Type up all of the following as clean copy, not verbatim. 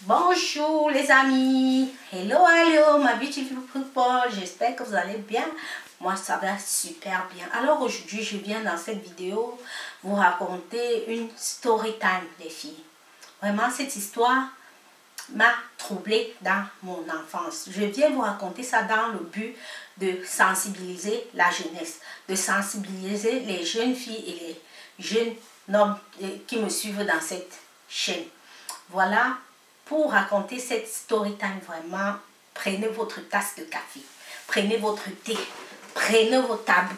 Bonjour les amis, hello ma beautiful people, j'espère que vous allez bien. Moi ça va super bien. Alors aujourd'hui je viens dans cette vidéo vous raconter une story time les filles. Vraiment cette histoire m'a troublée dans mon enfance. Je viens vous raconter ça dans le but de sensibiliser la jeunesse, de sensibiliser les jeunes filles et les jeunes hommes qui me suivent dans cette chaîne. Voilà. Pour raconter cette story time, vraiment, prenez votre tasse de café, prenez votre thé, prenez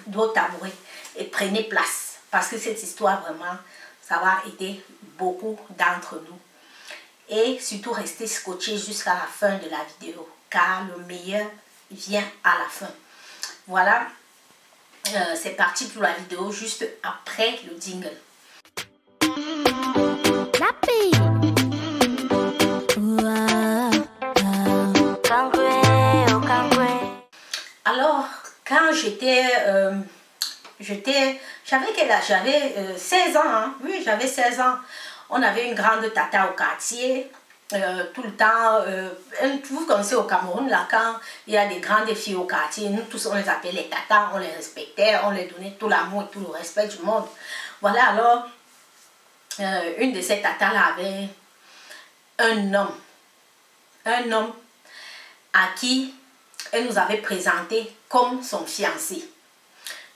vos tabourets et prenez place. Parce que cette histoire, vraiment, ça va aider beaucoup d'entre nous. Et surtout, restez scotchés jusqu'à la fin de la vidéo, car le meilleur vient à la fin. Voilà, c'est parti pour la vidéo juste après le jingle. La paix. Alors, quand j'avais quel âge? J'avais 16 ans, hein? Oui, j'avais 16 ans. On avait une grande tata au quartier, tout le temps. Vous connaissez au Cameroun, là, quand il y a des grandes filles au quartier, nous tous, on les appelait les tatas, on les respectait, on les donnait tout l'amour et tout le respect du monde. Voilà, alors, une de ces tatas-là avait un homme à qui elle nous avait présenté comme son fiancé.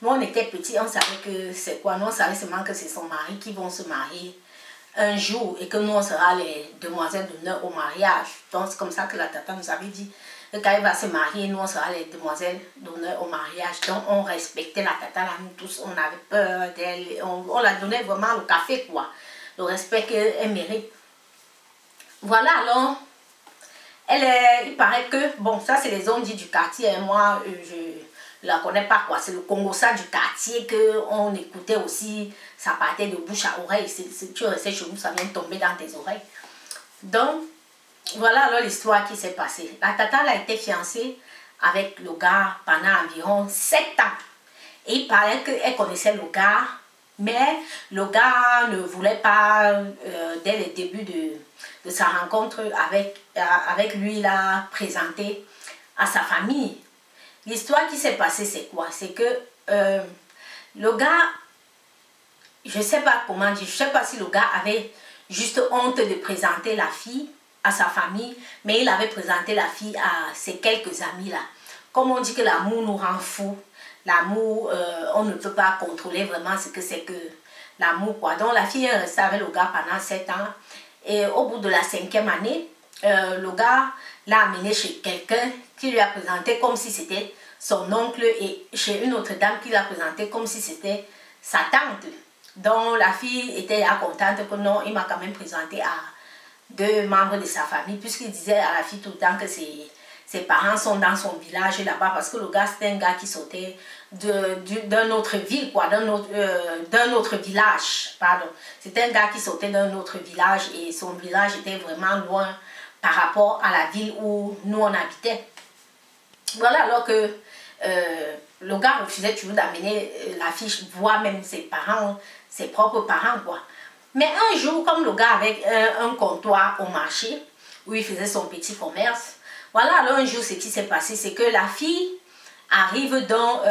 Nous, on était petits, on savait que c'est quoi. Nous, on savait seulement que c'est son mari qui vont se marier un jour et que nous, on sera les demoiselles d'honneur au mariage. Donc, c'est comme ça que la tata nous avait dit que quand elle va se marier, nous, on sera les demoiselles d'honneur au mariage. Donc, on respectait la tata, là, nous tous, on avait peur d'elle. On la donnait vraiment le café, quoi. Le respect qu'elle mérite. Voilà, alors... il paraît que, bon, ça c'est les hommes dits du quartier, et moi je la connais pas quoi, c'est le Congossa du quartier qu'on écoutait aussi, ça partait de bouche à oreille, si tu restais chez nous, ça vient tomber dans tes oreilles. Donc, voilà alors l'histoire qui s'est passée. La tata elle a été fiancée avec le gars pendant environ 7 ans. Et il paraît qu'elle connaissait le gars, mais le gars ne voulait pas, dès le début de sa rencontre avec lui, la présenter à sa famille. L'histoire qui s'est passée, c'est quoi? C'est que le gars, je ne sais pas comment dire, je ne sais pas si le gars avait juste honte de présenter la fille à sa famille, mais il avait présenté la fille à ses quelques amis là. Comme on dit que l'amour nous rend fous, l'amour, on ne peut pas contrôler vraiment ce que c'est que l'amour, quoi. Donc la fille est restée avec le gars pendant 7 ans. Et au bout de la 5e année, le gars l'a amené chez quelqu'un qui lui a présenté comme si c'était son oncle et chez une autre dame qui l'a présenté comme si c'était sa tante. Donc la fille était contente que non, il m'a quand même présenté à 2 membres de sa famille, puisqu'il disait à la fille tout le temps que ses parents sont dans son village là-bas, parce que le gars c'était un gars qui sortait d'une autre ville, quoi, d'un autre village, pardon. C'était un gars qui sortait d'un autre village et son village était vraiment loin par rapport à la ville où nous on habitait. Voilà, alors que le gars refusait toujours d'amener la fille voir même ses parents, ses propres parents, quoi. Mais un jour, comme le gars avait un comptoir au marché où il faisait son petit commerce, voilà, alors un jour ce qui s'est passé, c'est que la fille arrive dans,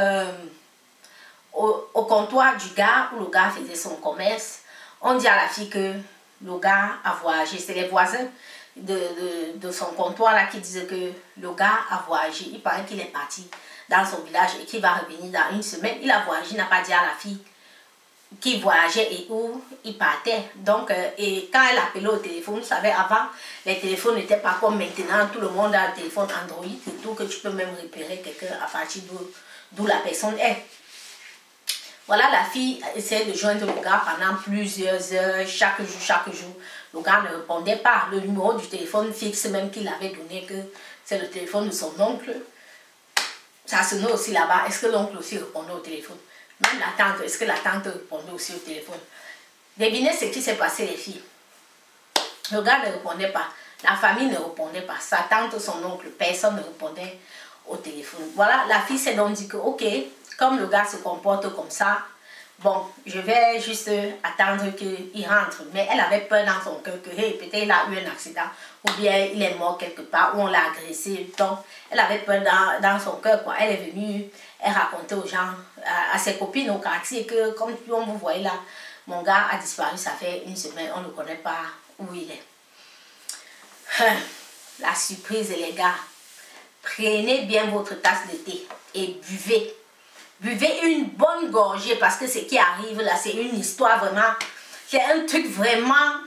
au comptoir du gars où le gars faisait son commerce. On dit à la fille que le gars a voyagé, c'est les voisins de son comptoir là qui disaient que le gars a voyagé. Il paraît qu'il est parti dans son village et qu'il va revenir dans 1 semaine. Il a voyagé, il n'a pas dit à la fille qui voyageait et où il partait. Donc, et quand elle appelait au téléphone, vous savez, avant, les téléphones n'étaient pas comme maintenant, tout le monde a un téléphone Android et tout, que tu peux même repérer quelqu'un à partir d'où la personne est. Voilà, la fille essayait de joindre le gars pendant plusieurs heures, chaque jour. Le gars ne répondait pas. Le numéro du téléphone fixe même qu'il avait donné, que c'est le téléphone de son oncle, ça sonnait aussi là-bas. Est-ce que l'oncle aussi répondait au téléphone? Même la tante, est-ce que la tante répondait aussi au téléphone? Devinez ce qui s'est passé, les filles. Le gars ne répondait pas. La famille ne répondait pas. Sa tante, son oncle, personne ne répondait au téléphone. Voilà, la fille s'est donc dit que, ok, comme le gars se comporte comme ça, bon, je vais juste attendre qu'il rentre. Mais elle avait peur dans son cœur que hey, peut-être il a eu un accident ou bien il est mort quelque part ou on l'a agressé. Donc, elle avait peur dans son cœur, quoi. Elle est venue, elle racontait aux gens, à ses copines au quartier que, comme vous voyez là, mon gars a disparu, ça fait une semaine, on ne connaît pas où il est. La surprise, les gars. Prenez bien votre tasse de thé et buvez. Buvez une bonne gorgée parce que ce qui arrive là, c'est une histoire vraiment, c'est un truc vraiment.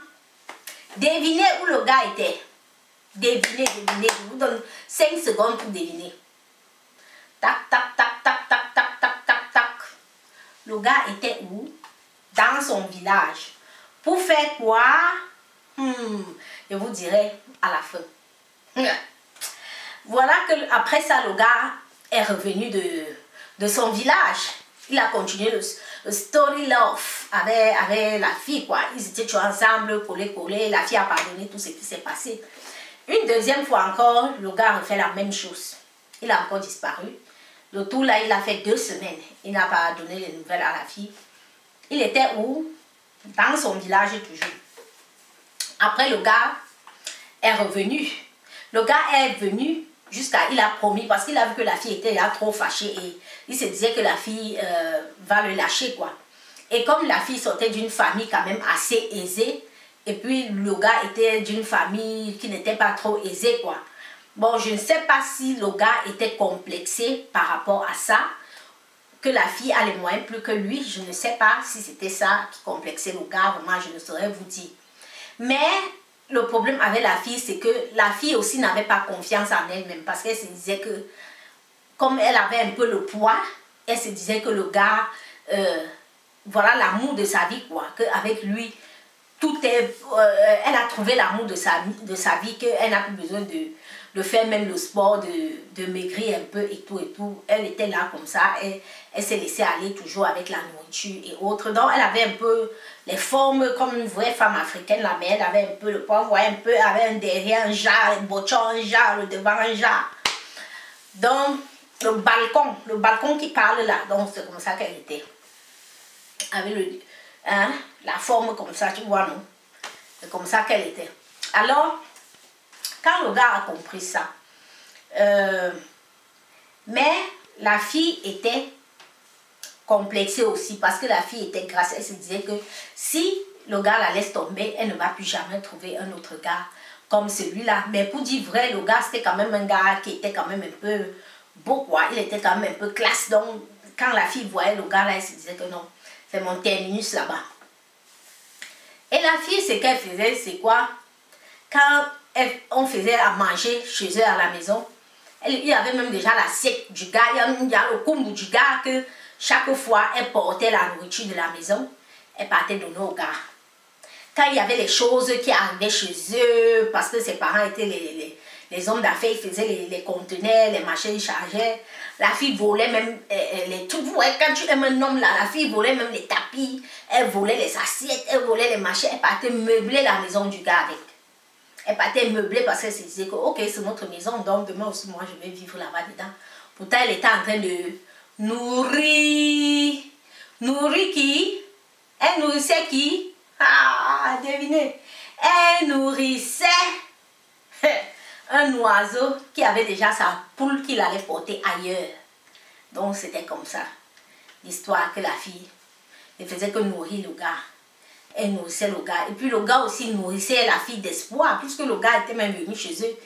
Devinez où le gars était. Devinez, devinez. Je vous donne 5 secondes pour deviner. Tac, tac, tac, tac, tac, tac, tac, tac, tac. Le gars était où? Dans son village. Pour faire quoi? Je vous dirai à la fin. Voilà que après ça, le gars est revenu de son village. Il a continué le story love avec la fille, quoi. Ils étaient toujours ensemble, collés. La fille a pardonné tout ce qui s'est passé. Une deuxième fois encore, le gars a fait la même chose. Il a encore disparu. Le tout là, il a fait 2 semaines. Il n'a pas donné les nouvelles à la fille. Il était où? Dans son village toujours. Après, le gars est revenu. Le gars est venu jusqu'à, il a promis, parce qu'il a vu que la fille était là trop fâchée et il se disait que la fille va le lâcher, quoi. Et comme la fille sortait d'une famille quand même assez aisée, et puis le gars était d'une famille qui n'était pas trop aisée, quoi. Bon, je ne sais pas si le gars était complexé par rapport à ça, que la fille a les moyens plus que lui. Je ne sais pas si c'était ça qui complexait le gars, vraiment, je ne saurais vous dire. Mais le problème avec la fille, c'est que la fille aussi n'avait pas confiance en elle-même parce qu'elle se disait que, comme elle avait un peu le poids, elle se disait que le gars, voilà l'amour de sa vie, quoi, qu'avec lui, tout est, elle a trouvé l'amour de sa vie, qu'elle n'a plus besoin de faire même le sport, de maigrir un peu et tout. Elle était là comme ça, elle s'est laissée aller toujours avec la nourriture et autres. Donc elle avait un peu les formes comme une vraie femme africaine, là, mais elle avait un peu le poids, vous voyez, un peu, avec un derrière un jarre, un botchon un jarre, le devant un jarre. Donc le balcon qui parle là, donc c'est comme ça qu'elle était. Avec la forme comme ça, tu vois, non? C'est comme ça qu'elle était. Alors, quand le gars a compris ça, mais la fille était complexée aussi parce que la fille était grasse. Elle se disait que si le gars la laisse tomber, elle ne va plus jamais trouver un autre gars comme celui-là. Mais pour dire vrai, le gars c'était quand même un gars qui était quand même un peu beau, quoi. Il était quand même un peu classe. Donc, quand la fille voyait le gars là, elle se disait que non, c'est mon terminus là-bas. Et la fille, ce qu'elle faisait, c'est quoi? Quand on faisait à manger chez eux à la maison, il y avait même déjà l'assiette du gars, il y a le combo du gars que chaque fois elle portait la nourriture de la maison, elle partait donner au gars. Quand il y avait les choses qui arrivaient chez eux, parce que ses parents étaient les hommes d'affaires, ils faisaient les conteneurs, les machins, ils chargeaient. La fille volait même les trucs. Quand tu aimes un homme là, la fille volait même les tapis, elle volait les assiettes, elle volait les machins, elle partait meubler la maison du gars avec. Elle partait meubler parce qu'elle se disait que ok, c'est notre maison, donc demain aussi moi je vais vivre là-bas dedans. Pourtant elle était en train de nourrir. Nourrir qui? Elle nourrissait qui? Ah, devinez. Elle nourrissait un oiseau qui avait déjà sa poule qu'il allait porter ailleurs. Donc c'était comme ça. L'histoire que la fille ne faisait que nourrir le gars. Elle nourrissait le gars. Et puis le gars aussi nourrissait la fille d'espoir. Puisque le gars était même venu chez eux.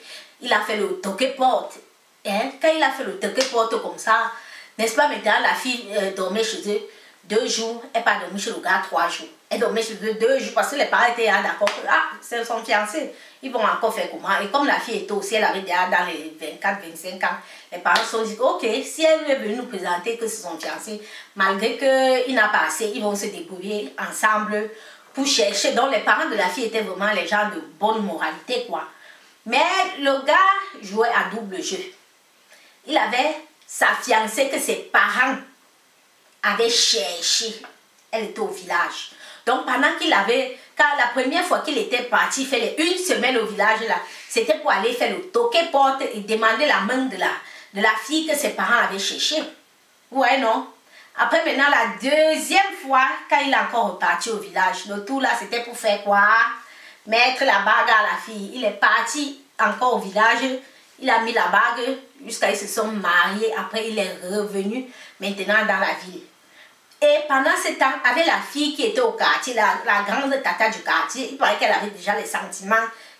Il a fait le toquet-porte. Quand il a fait le toquet-porte comme ça, n'est-ce pas, maintenant la fille dormait chez eux 2 jours. Elle n'est pas dormie chez le gars 3 jours. Elle dormait chez eux 2 jours parce que les parents étaient d'accord que c'est son fiancé. Ils vont encore faire comment? Et comme la fille était aussi, elle avait déjà dans les 24-25 ans, les parents se sont dit ok, si elle est venue nous présenter que c'est son fiancé, malgré qu'il n'a pas assez, ils vont se débrouiller ensemble pour chercher. Donc les parents de la fille étaient vraiment les gens de bonne moralité, quoi. Mais le gars jouait à double jeu. Il avait sa fiancée que ses parents avaient cherché. Elle était au village. Donc pendant qu'il avait, quand la première fois qu'il était parti faire une semaine au village là, c'était pour aller faire le toquet-porte et demander la main de la fille que ses parents avaient cherché. Ouais, non? Après, maintenant, la deuxième fois, quand il est encore reparti au village, le tout là, c'était pour faire quoi? Mettre la bague à la fille. Il est parti encore au village, il a mis la bague jusqu'à ce qu'ils se sont mariés. Après, il est revenu maintenant dans la ville. Et pendant ce temps, avec la fille qui était au quartier, la grande tata du quartier, il paraît qu'elle avait déjà les sentiments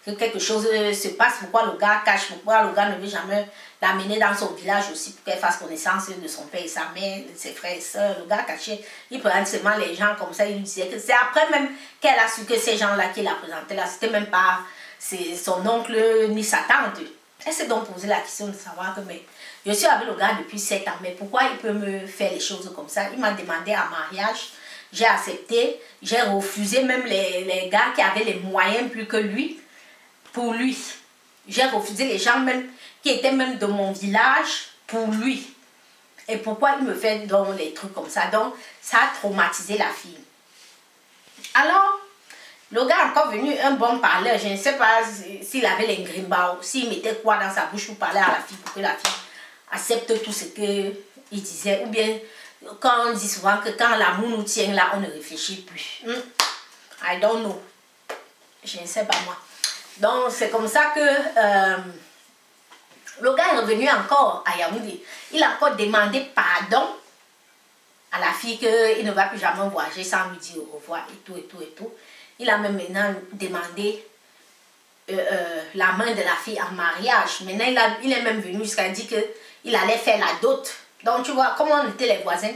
que quelque chose se passe. Pourquoi le gars cache, pourquoi le gars ne veut jamais l'amener dans son village aussi pour qu'elle fasse connaissance de son père et sa mère, de ses frères et sœurs. Le gars cachait, il prenait seulement les gens comme ça, il lui disait que c'est après même qu'elle a su que ces gens-là qui la présentaient là, c'était même pas son oncle ni sa tante. Elle s'est donc posé la question de savoir que mais je suis avec le gars depuis 7 ans, mais pourquoi il peut me faire les choses comme ça? Il m'a demandé un mariage, j'ai accepté, j'ai refusé même les gars qui avaient les moyens plus que lui, pour lui. J'ai refusé les gens même qui étaient même de mon village pour lui. Et pourquoi il me fait donc les trucs comme ça? Donc ça a traumatisé la fille. Alors, le gars est encore venu, un bon parleur, je ne sais pas s'il avait les grimba ou s'il mettait quoi dans sa bouche pour parler à la fille, pour que la fille accepte tout ce qu'il disait. Ou bien, quand on dit souvent que quand l'amour nous tient là, on ne réfléchit plus. I don't know. Je ne sais pas moi. Donc, c'est comme ça que le gars est revenu encore à Yaoundé. Il a encore demandé pardon à la fille qu'il ne va plus jamais voyager sans lui dire au revoir et tout, et tout, et tout. Il a même maintenant demandé la main de la fille en mariage. Maintenant, il est même venu jusqu'à dire qu'il allait faire la dot. Donc, tu vois, comme on était les voisins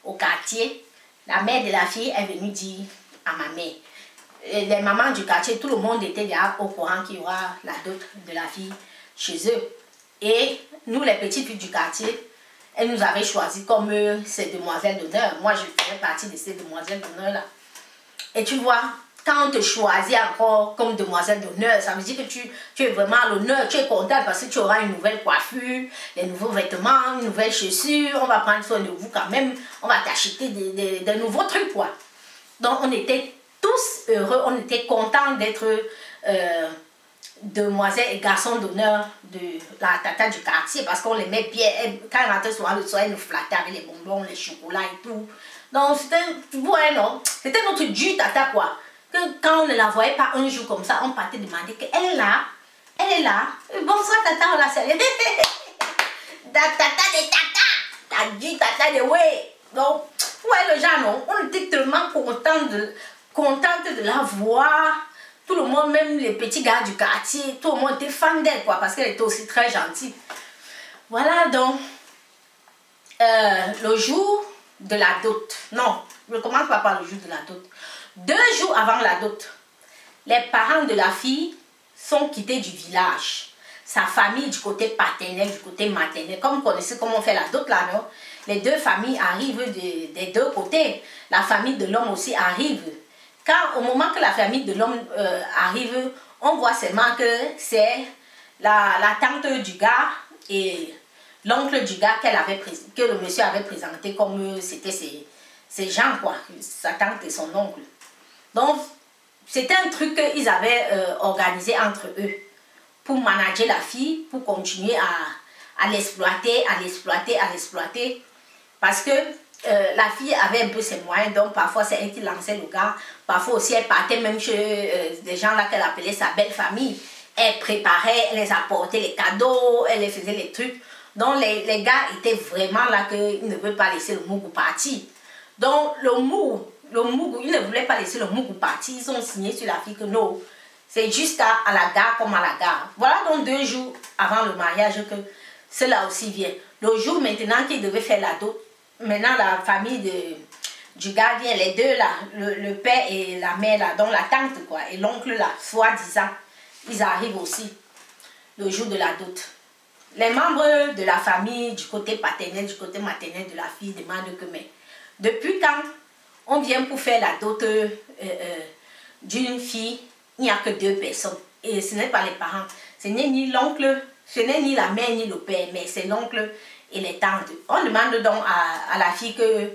au quartier, la mère de la fille est venue dire à ma mère. Les mamans du quartier, tout le monde était déjà au courant qu'il y aura la dot de la fille chez eux. Et nous, les petites filles du quartier, elles nous avaient choisi comme ces demoiselles d'honneur. Moi, je faisais partie de ces demoiselles d'honneur-là. Et tu vois, quand on te choisit encore comme demoiselle d'honneur, ça veut dire que tu es vraiment à l'honneur, tu es contente parce que tu auras une nouvelle coiffure, des nouveaux vêtements, une nouvelle chaussure, on va prendre soin de vous quand même, on va t'acheter des nouveaux trucs, quoi. Donc, on était tous heureux, on était contents d'être demoiselles et garçons d'honneur de la tata du quartier parce qu'on l'aimait bien. Quand elle rentrait soir le soir, elle nous flattait avec les bonbons, les chocolats et tout. Donc, c'était, non, c'était notre due tata, quoi. Que quand on ne la voyait pas un jour comme ça, on partait demander qu'elle est là, elle est là. Bonsoir tata, on la salue. Da tata de tata, t'as dit tata de ouais. Donc, ouais, le genre, non, on était tellement contente de la voir. Tout le monde, même les petits gars du quartier, tout le monde était fan d'elle, quoi, parce qu'elle était aussi très gentille. Voilà, donc, le jour de la dot, non, je ne commence pas par le jour de la dot. 2 jours avant la dot, les parents de la fille sont quittés du village. Sa famille du côté paternel, du côté maternel. Comme vous connaissez comment on fait la dot là, non? Les 2 familles arrivent des 2 côtés. La famille de l'homme aussi arrive. Quand au moment que la famille de l'homme arrive, on voit seulement que c'est la tante du gars et l'oncle du gars que le monsieur avait présenté comme c'était ses gens, quoi, sa tante et son oncle. Donc, c'était un truc qu'ils avaient organisé entre eux pour manager la fille, pour continuer à l'exploiter, parce que la fille avait un peu ses moyens, donc parfois c'est elle qui lançait le gars, parfois aussi elle partait même chez des gens là qu'elle appelait sa belle famille. Elle préparait, elle les apportait les cadeaux, elle les faisait les trucs. Donc les gars étaient vraiment là qu'ils ne veulent pas laisser le Mougou partir. Donc le Mougou, ils ne voulaient pas laisser le Mougou partir, ils ont signé sur la fille que non, c'est juste à la gare comme à la gare. Voilà donc 2 jours avant le mariage que cela aussi vient. Le jour maintenant qu'ils devaient faire la dot, maintenant la famille du gars vient, les 2 là, le père et la mère là, donc la tante quoi, et l'oncle là, soi-disant, ils arrivent aussi le jour de la dot. Les membres de la famille, du côté paternel, du côté maternel de la fille demandent que mais depuis quand on vient pour faire la dot d'une fille, il n'y a que 2 personnes. Et ce n'est pas les parents, ce n'est ni l'oncle, ce n'est ni la mère ni le père, mais c'est l'oncle et les tantes. On demande donc à la fille que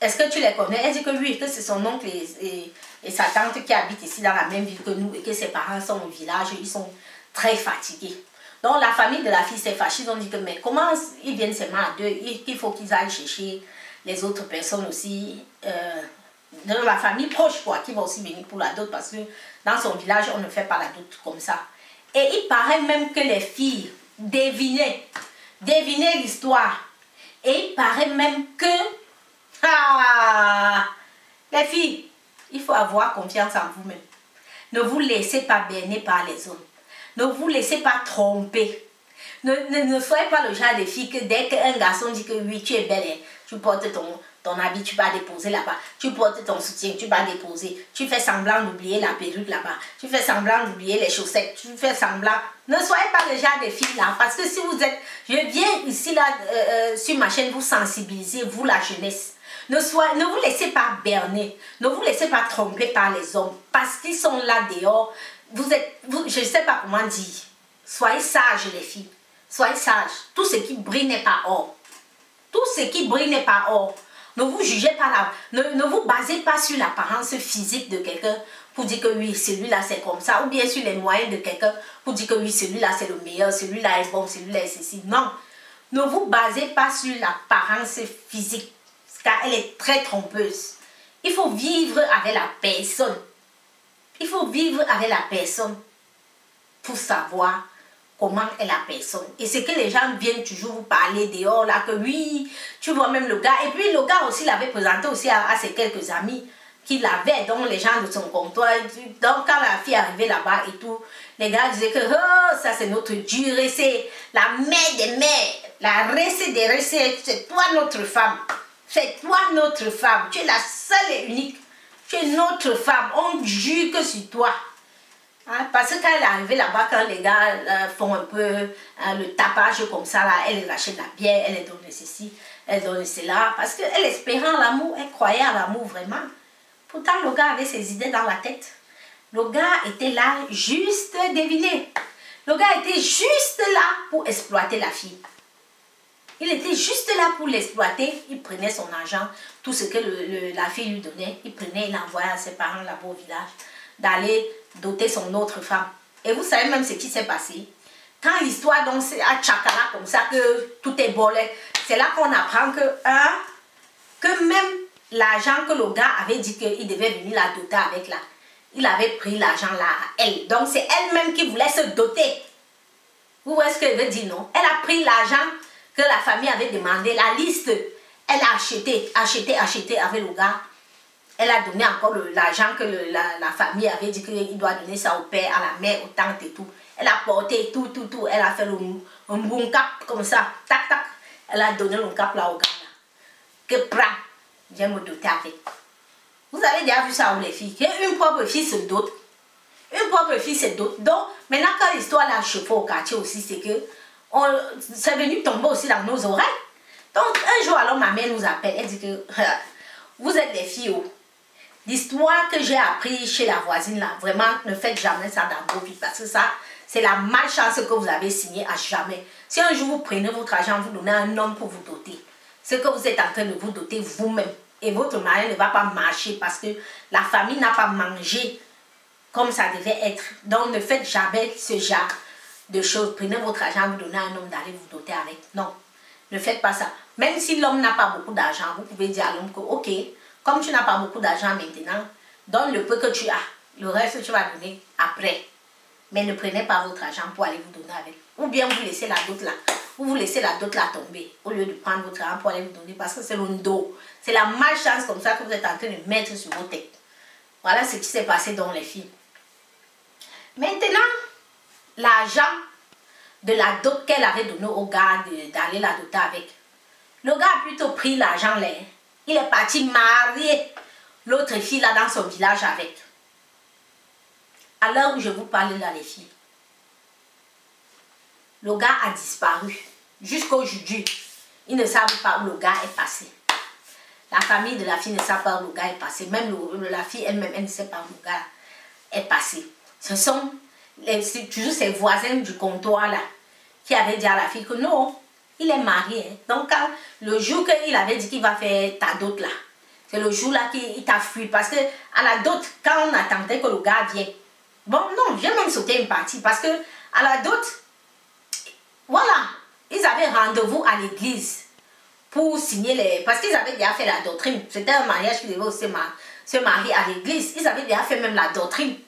est-ce que tu les connais? Elle dit que oui, que c'est son oncle et sa tante qui habitent ici dans la même ville que nous et que ses parents sont au village, ils sont très fatigués. Donc la famille de la fille s'est fâchée, ils ont dit que mais comment ils viennent seulement à deux, il faut qu'ils aillent chercher les autres personnes aussi, de la famille proche quoi, qui vont aussi venir pour la dot parce que dans son village on ne fait pas la dot comme ça. Et il paraît même que les filles devinaient l'histoire. Et il paraît même que les filles, il faut avoir confiance en vous-même. Ne vous laissez pas berner par les hommes. Ne vous laissez pas tromper. Ne soyez pas le genre de fille que dès qu'un garçon dit que oui, tu es belle, tu portes ton habit, tu vas déposer là-bas. Tu portes ton soutien, tu vas déposer. Tu fais semblant d'oublier la perruque là-bas. Tu fais semblant d'oublier les chaussettes. Tu fais semblant. Ne soyez pas le genre de fille là. Parce que si vous êtes... Je viens ici là sur ma chaîne vous sensibiliser, vous la jeunesse. Ne vous laissez pas berner. Ne vous laissez pas tromper par les hommes. Parce qu'ils sont là dehors. Je ne sais pas comment dire. Soyez sages les filles. Soyez sages. Tout ce qui brille n'est pas or. Tout ce qui brille n'est pas or. Ne vous jugez pas là. Ne vous basez pas sur l'apparence physique de quelqu'un pour dire que oui, celui-là c'est comme ça. Ou bien sur les moyens de quelqu'un pour dire que oui, celui-là c'est le meilleur, celui-là est bon, celui-là est ceci. Non. Ne vous basez pas sur l'apparence physique. Car elle est très trompeuse. Il faut vivre avec la personne. Il faut vivre avec la personne pour savoir comment est la personne. Et c'est que les gens viennent toujours vous parler dehors là, que oui, tu vois même le gars. Et puis le gars aussi l'avait présenté aussi à ses quelques amis qui l'avaient, donc les gens de son comptoir. Donc quand la fille est arrivée là-bas et tout, les gars disaient que oh, ça c'est notre Dieu, c'est la mère des mères, la recette des recettes, c'est toi notre femme. C'est toi notre femme. Tu es la seule et unique. Tu es notre femme. On jure que sur toi. Hein, parce que quand elle est arrivée là-bas, quand les gars font un peu le tapage comme ça, là, elle les achète la bière, elle les donne ceci, elle donne cela. Parce qu'elle espérait en l'amour, elle croyait en l'amour vraiment. Pourtant, le gars avait ses idées dans la tête. Le gars était là juste deviner. Le gars était juste là pour exploiter la fille. Il était juste là pour l'exploiter. Il prenait son argent, tout ce que la fille lui donnait. Il prenait, il envoyait à ses parents là-bas au village d'aller doter son autre femme. Et vous savez même ce qui s'est passé. Quand l'histoire donc c'est à Tchakala comme ça que tout est bolé, c'est là qu'on apprend que même l'argent que le gars avait dit qu'il devait venir la doter avec là, il avait pris l'argent là à elle. Donc c'est elle-même qui voulait se doter. Vous voyez ce que je veux dire, non? Elle a pris l'argent que la famille avait demandé, la liste, elle a acheté avec le gars. Elle a donné encore l'argent que la famille avait dit qu'il doit donner ça au père, à la mère, aux tantes et tout. Elle a porté tout. Elle a fait un bon cap comme ça. Tac, tac. Elle a donné le cap là au gars. Là. Que prends, je vais me doter avec. Vous avez déjà vu ça, les filles? Une propre fille se dote. Une propre fille se dote. Donc, maintenant, quand l'histoire l'a chauffé au quartier aussi, c'est que c'est venu tomber aussi dans nos oreilles. Donc, un jour, alors, ma mère nous appelle. Elle dit que vous êtes des filles. Oh. L'histoire que j'ai appris chez la voisine, là, vraiment, ne faites jamais ça dans vos vies. Parce que ça, c'est la malchance que vous avez signée à jamais. Si un jour vous prenez votre argent, vous donnez à un homme pour vous doter, c'est que vous êtes en train de vous doter vous-même. Et votre mari ne va pas marcher parce que la famille n'a pas mangé comme ça devait être. Donc, ne faites jamais ce genre de choses. Prenez votre argent, vous donnez à un homme d'aller vous doter avec. Non, ne faites pas ça. Même si l'homme n'a pas beaucoup d'argent, vous pouvez dire à l'homme que, ok, comme tu n'as pas beaucoup d'argent maintenant, donne le peu que tu as. Le reste, tu vas donner après. Mais ne prenez pas votre argent pour aller vous donner avec. Ou bien vous laissez la dot là. Vous laissez la dot là tomber. Au lieu de prendre votre argent pour aller vous donner. Parce que c'est le dos. C'est la malchance comme ça que vous êtes en train de mettre sur vos têtes. Voilà ce qui s'est passé dans les films. Maintenant, l'argent de la dot qu'elle avait donné au gars d'aller la doter avec. Le gars a plutôt pris l'argent là. Il est parti marier l'autre fille là dans son village avec. À l'heure où je vous parle là les filles, le gars a disparu. Jusqu'aujourd'hui, ils ne savent pas où le gars est passé. La famille de la fille ne sait pas où le gars est passé. Même la fille elle-même, elle ne sait pas où le gars est passé. Ce sont toujours ses voisins du comptoir là qui avaient dit à la fille que non, il est marié. Hein. Donc quand, le jour qu'il avait dit qu'il va faire ta dot là, c'est le jour là qu'il t'a fui. Parce que à la dot, quand on attendait que le gars vienne, bon non, j'ai même sauté une partie parce que à la dot, Voilà, ils avaient rendez-vous à l'église pour signer les... Parce qu'ils avaient déjà fait la doctrine. C'était un mariage qui devait aussi se marier à l'église. Ils avaient déjà fait même la doctrine.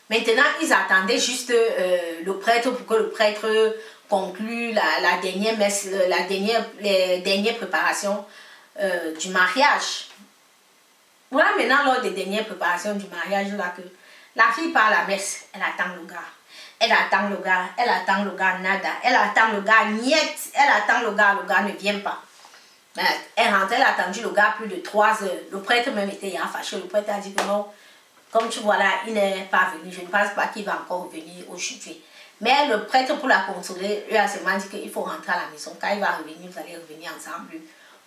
Maintenant, ils attendaient juste le prêtre pour que le prêtre conclue la dernière messe, les dernières préparations du mariage. Voilà maintenant lors des dernières préparations du mariage là que la fille part à la messe, elle attend le gars. Elle attend le gars, elle attend le gars, nada. Elle attend le gars, niet. Elle attend le gars ne vient pas. Elle rentre, elle a attendu le gars plus de 3 heures. Le prêtre même était fâché. Le prêtre a dit que non, comme tu vois là, il n'est pas venu. Je ne pense pas qu'il va encore venir aujourd'hui. Mais le prêtre, pour la consoler, lui a seulement dit qu'il faut rentrer à la maison. Quand il va revenir, vous allez revenir ensemble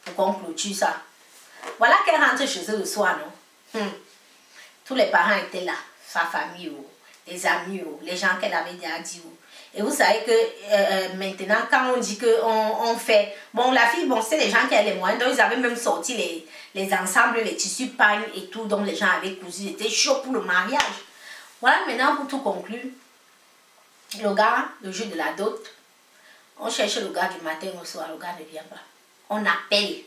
pour qu'on clôture ça. Voilà qu'elle rentre chez eux le soir, non? Tous les parents étaient là, sa famille, les amis, les gens qu'elle avait déjà dit. Et vous savez que maintenant, quand on dit qu'on fait... Bon, la fille, bon, c'est les gens qui avaient les moyens, donc ils avaient même sorti les ensembles, les tissus pagne et tout, dont les gens avaient cousu. C'était chaud pour le mariage. Voilà, maintenant, pour tout conclure, le gars, le jour de la dot, on cherche le gars du matin au soir, le gars ne vient pas. On appelle,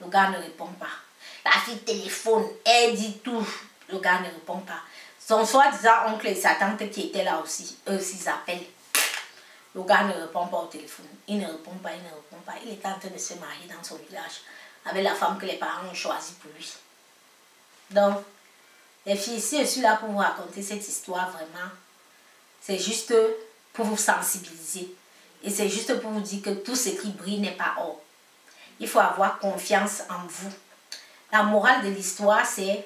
le gars ne répond pas. La fille téléphone, elle dit tout, le gars ne répond pas. Son soi-disant oncle et sa tante qui étaient là aussi, eux aussi ils appellent. Le gars ne répond pas au téléphone. Il ne répond pas, il ne répond pas. Il est en train de se marier dans son village avec la femme que les parents ont choisie pour lui. Donc, les filles, si je suis là pour vous raconter cette histoire vraiment, c'est juste pour vous sensibiliser. Et c'est juste pour vous dire que tout ce qui brille n'est pas or. Il faut avoir confiance en vous. La morale de l'histoire, c'est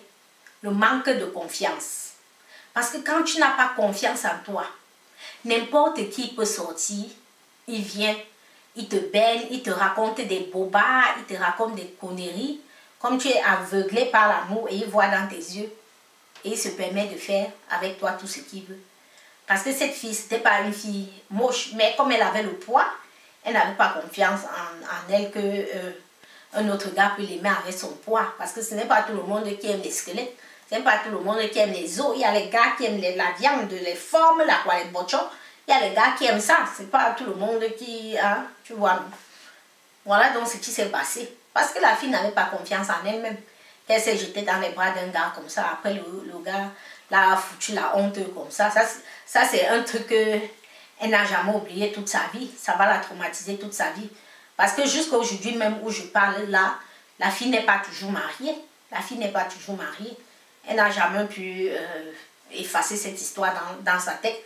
le manque de confiance. Parce que quand tu n'as pas confiance en toi, n'importe qui peut sortir, il vient, il te baigne, il te raconte des bobards, il te raconte des conneries. Comme tu es aveuglé par l'amour et il voit dans tes yeux. Et il se permet de faire avec toi tout ce qu'il veut. Parce que cette fille, ce n'était pas une fille moche, mais comme elle avait le poids, elle n'avait pas confiance en elle qu'un autre gars peut l'aimer avec son poids. Parce que ce n'est pas tout le monde qui aime les squelettes. Ce n'est pas tout le monde qui aime les os. Il y a les gars qui aiment la viande, les formes, les bochons. Il y a les gars qui aiment ça. Ce n'est pas tout le monde qui... Hein, tu vois. Voilà donc ce qui s'est passé. Parce que la fille n'avait pas confiance en elle-même. Elle s'est jetée dans les bras d'un gars comme ça. Après, le gars l'a foutu la honte comme ça. Ça c'est un truc qu'elle n'a jamais oublié toute sa vie. Ça va la traumatiser toute sa vie. Parce que jusqu'à aujourd'hui, même où je parle là, la fille n'est pas toujours mariée. La fille n'est pas toujours mariée. Elle n'a jamais pu effacer cette histoire dans sa tête.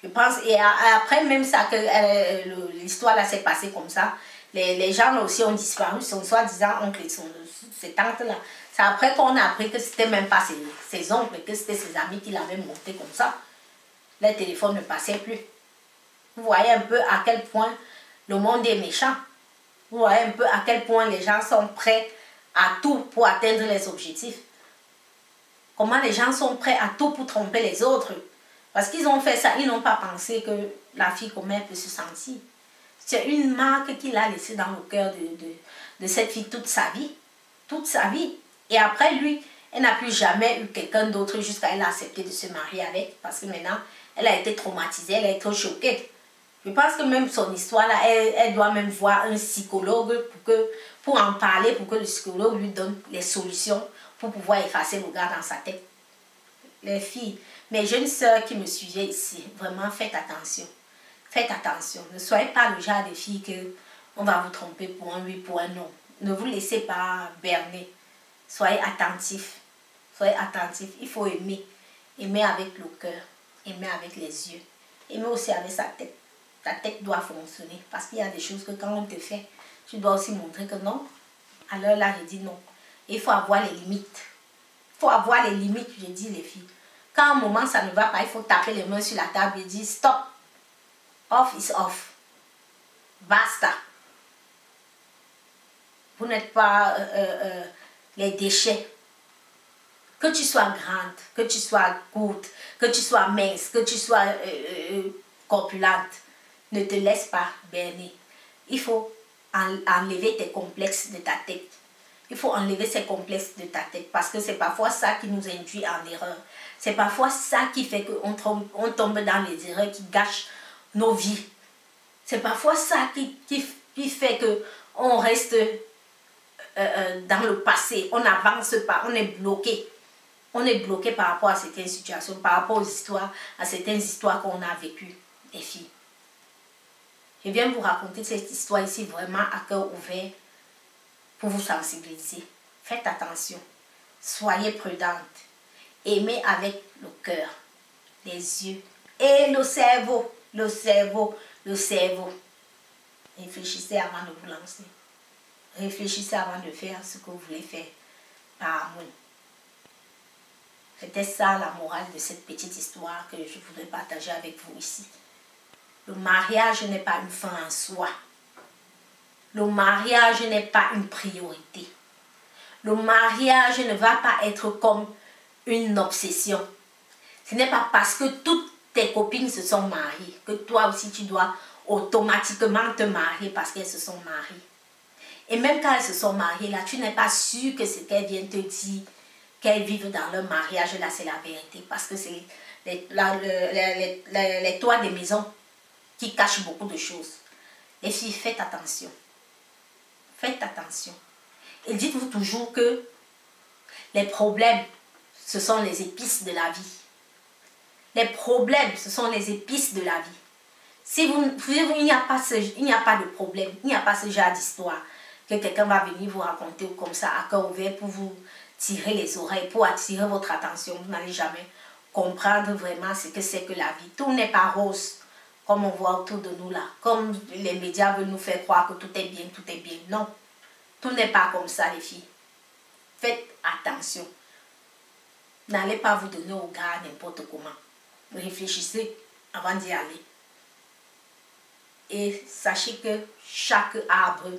Je pense. Et après, même ça, que l'histoire là s'est passée comme ça. Les gens là aussi ont disparu. Son soi-disant oncle et ses tantes là. C'est après qu'on a appris que c'était même pas ses oncles, que c'était ses amis qui l'avaient monté comme ça. Les téléphones ne passaient plus. Vous voyez un peu à quel point le monde est méchant. Vous voyez un peu à quel point les gens sont prêts à tout pour atteindre les objectifs. Comment les gens sont prêts à tout pour tromper les autres. Parce qu'ils ont fait ça, ils n'ont pas pensé que la fille comme elle peut se sentir. C'est une marque qu'il a laissée dans le cœur de cette fille toute sa vie. Toute sa vie. Et après lui, elle n'a plus jamais eu quelqu'un d'autre jusqu'à elle a accepté de se marier avec. Parce que maintenant, elle a été traumatisée, elle a été choquée. Je pense que même son histoire là, elle doit même voir un psychologue pour en parler, pour que le psychologue lui donne les solutions pour pouvoir effacer le gars dans sa tête. Les filles, mes jeunes sœurs qui me suivaient ici, vraiment faites attention. Faites attention. Ne soyez pas le genre de filles que on va vous tromper pour un oui, pour un non. Ne vous laissez pas berner. Soyez attentifs. Soyez attentifs. Il faut aimer. Aimer avec le cœur. Aimer avec les yeux. Aimer aussi avec sa tête. Ta tête doit fonctionner. Parce qu'il y a des choses que quand on te fait, tu dois aussi montrer que non. Alors là, je dis non. Et il faut avoir les limites. Il faut avoir les limites, je dis les filles. Quand à un moment ça ne va pas, il faut taper les mains sur la table et dire stop. Off is off. Basta. Vous n'êtes pas les déchets. Que tu sois grande, que tu sois courte, que tu sois mince, que tu sois corpulente, ne te laisse pas berner. Il faut enlever tes complexes de ta tête. Il faut enlever ces complexes de ta tête parce que c'est parfois ça qui nous induit en erreur. C'est parfois ça qui fait qu'on tombe dans les erreurs qui gâchent nos vies. C'est parfois ça qui fait que on reste dans le passé, on n'avance pas, on est bloqué. On est bloqué par rapport à certaines situations, par rapport aux histoires, à certaines histoires qu'on a vécues, les filles. Je viens vous raconter cette histoire ici vraiment à cœur ouvert pour vous sensibiliser. Faites attention, soyez prudente, aimez avec le cœur, les yeux et le cerveau, le cerveau. Réfléchissez avant de vous lancer. Réfléchissez avant de faire ce que vous voulez faire par amour. C'était ça la morale de cette petite histoire que je voudrais partager avec vous ici. Le mariage n'est pas une fin en soi. Le mariage n'est pas une priorité. Le mariage ne va pas être comme une obsession. Ce n'est pas parce que toutes tes copines se sont mariées que toi aussi tu dois automatiquement te marier parce qu'elles se sont mariées. Et même quand elles se sont mariées, là, tu n'es pas sûr que ce qu'elles viennent te dire, qu'elles vivent dans leur mariage, là, c'est la vérité. Parce que c'est les toits des maisons qui cachent beaucoup de choses. Les filles, faites attention. Faites attention. Et dites-vous toujours que les problèmes, ce sont les épices de la vie. Les problèmes, ce sont les épices de la vie. Si il n'y a pas de problème, il n'y a pas ce genre d'histoire que quelqu'un va venir vous raconter comme ça à cœur ouvert pour vous tirer les oreilles, pour attirer votre attention. Vous n'allez jamais comprendre vraiment ce que c'est que la vie. Tout n'est pas rose comme on voit autour de nous là. Comme les médias veulent nous faire croire que tout est bien, tout est bien. Non, tout n'est pas comme ça les filles. Faites attention. N'allez pas vous donner au gars n'importe comment. Réfléchissez avant d'y aller. Et sachez que chaque arbre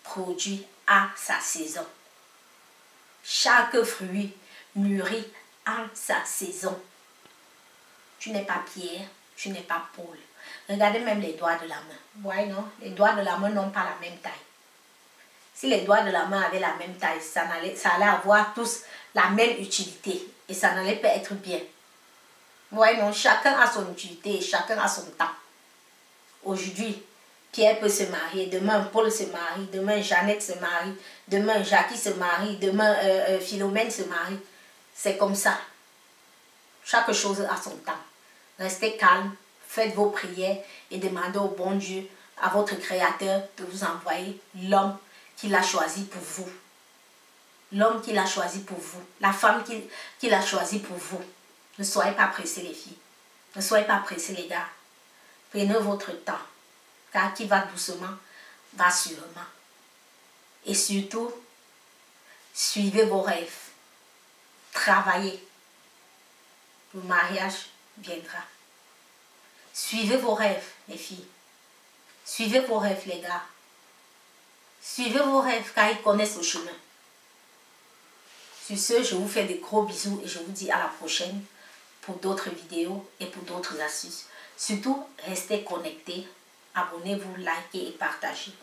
produit à sa saison. Chaque fruit mûrit en sa saison. Tu n'es pas Pierre, tu n'es pas Paul. Regardez même les doigts de la main. Vous voyez, non? Les doigts de la main n'ont pas la même taille. Si les doigts de la main avaient la même taille, ça allait avoir tous la même utilité. Et ça n'allait pas être bien. Vous voyez, non? Chacun a son utilité et chacun a son temps. Aujourd'hui, Pierre peut se marier, demain Paul se marie, demain Jeannette se marie, demain Jackie se marie, demain Philomène se marie. C'est comme ça. Chaque chose a son temps. Restez calme, faites vos prières et demandez au bon Dieu, à votre Créateur, de vous envoyer l'homme qu'il a choisi pour vous. L'homme qu'il a choisi pour vous. La femme qu'il a choisi pour vous. Ne soyez pas pressés les filles. Ne soyez pas pressés les gars. Prenez votre temps. Car qui va doucement, va sûrement. Et surtout, suivez vos rêves. Travaillez. Le mariage viendra. Suivez vos rêves, les filles. Suivez vos rêves, les gars. Suivez vos rêves, car ils connaissent le chemin. Sur ce, je vous fais de gros bisous et je vous dis à la prochaine pour d'autres vidéos et pour d'autres astuces. Surtout, restez connectés. Abonnez-vous, likez et partagez.